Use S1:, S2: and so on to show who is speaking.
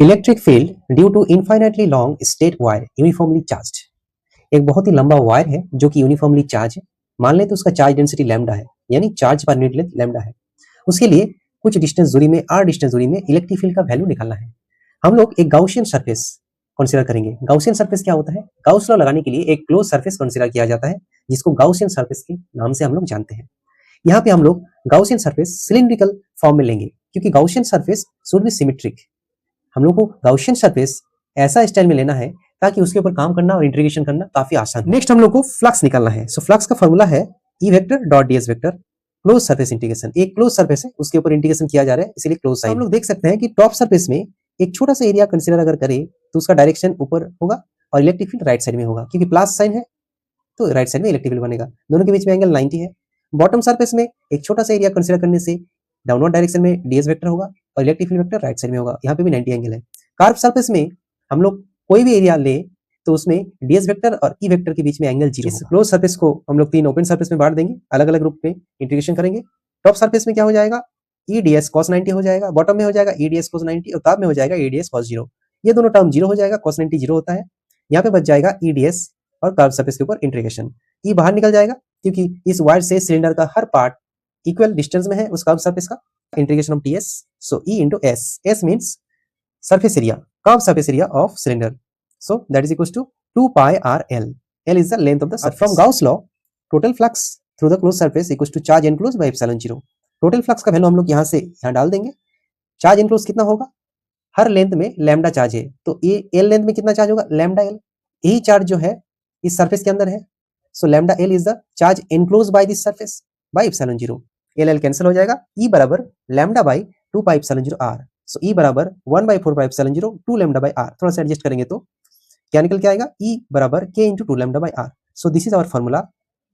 S1: Electric field due to infinitely long straight wire uniformly charged. एक बहुत ही लंबा wire है जो कि यूनिफॉर्मली चार्ज है। मान लें तो उसका चार्ज डेंसिटी लैम्डा है, यानी charge per unit length lambda है। उसके लिए कुछ डिस्टेंस दूरी में, r डिस्टेंस दूरी में इलेक्ट्रिक फील्ड का वैल्यू निकालना है। हम लोग एक गाउसियन सरफेस कंसीडर करेंगे। गाउसियन सरफेस क्या होता है? गाउस लॉ लगाने के लिए एक क्लोज सरफेस कंसीडर किया जाता है, जिसको गाउसियन सरफेस के नाम से हम लोग जानते हैं। यहाँ पे हम लोग गाउसियन सरफेस सिलिंड्रिकल फॉर्म में लेंगे, क्योंकि Gaussian surface should be symmetric. हम लोग को गाउसियन सरफेस ऐसा स्टाइल में लेना है ताकि उसके ऊपर काम करना और इंटीग्रेशन करना काफी आसान हो। नेक्स्ट हम लोग को फ्लक्स निकालना है। सो फ्लक्स का फॉर्मूला है E vector dot ds vector close surface integration. एक क्लोज सरफेस है, उसके ऊपर इंटीग्रेशन किया जा रहा है, इसलिए क्लोज साइन। हम लोग देख सकते हैं कि टॉप सरफेस में एक छोटा सा एरिया कंसीडर अगर करें तो उसका डायरेक्शन ऊपर होगा और इलेक्ट्रिक फील्ड राइट साइड में होगा, क्योंकि प्लस साइन है तो राइट साइड में इलेक्ट्रिक फील्ड बनेगा। दोनों के बीच में एंगल 90 है। बॉटम सरफेस में एक छोटा सा एरिया कंसीडर करने से डाउनवर्ड डायरेक्शन में ds वेक्टर होगा और electric field vector right side में होगा। यहाँ पे भी 90 एंगल है। कार्व सरफेस में हम लोग कोई भी एरिया ले तो उसमें ds वेक्टर और e वेक्टर के बीच में एंगल 0 होगा। इस क्लोज सरफेस को हम लोग 3 ओपन सरफेस में बांट देंगे, अलग अलग रूप में इंटीग्रेशन करेंगे। टॉप सरफेस में क्या हो जाएगा? e ds cos 90 हो जाएगा, बॉटम में हो जाएगा e ds cos 90 और टॉप में हो जाएगा e ds cos 0। ये दोनों टर्म 0 हो जाएगा, cos 90 0 होता है। यहाँ पे बच जाएगा e ds और कर्व सरफेस के ऊपर इंटीग्रेशन। e बाहर निकल जाएगा क्योंकि इस वायर से सिलेंडर का हर पार्ट इक्वल डिस्टेंस में है उस कर्व सरफेस का। Integration of ds, so e into s, s means surface area, curved surface area of cylinder, so that is equals to 2 pi r l. L is the length of the surface. From Gauss law, total flux through the closed surface equals to charge enclosed by epsilon 0. Total flux का value हम लोग यहाँ से यहाँ डाल देंगे। Charge enclose कितना होगा? हर लेंथ में लैम्डा चार्ज है, तो ये एल लेंथ में कितना चार्ज होगा? Lambda L. यही चार्ज जो है इस सरफेस के अंदर है, so lambda L is the charge enclose by this surface by epsilon 0। L L cancel हो जाएगा। ई बराबर lambda by 2 pi epsilon 0 R, so E बराबर 1/4 pi epsilon 0 2 lambda by R. थोड़ा सा एडजस्ट करेंगे तो क्या निकल के आएगा? ई बराबर K into 2 lambda by r. So this is our formula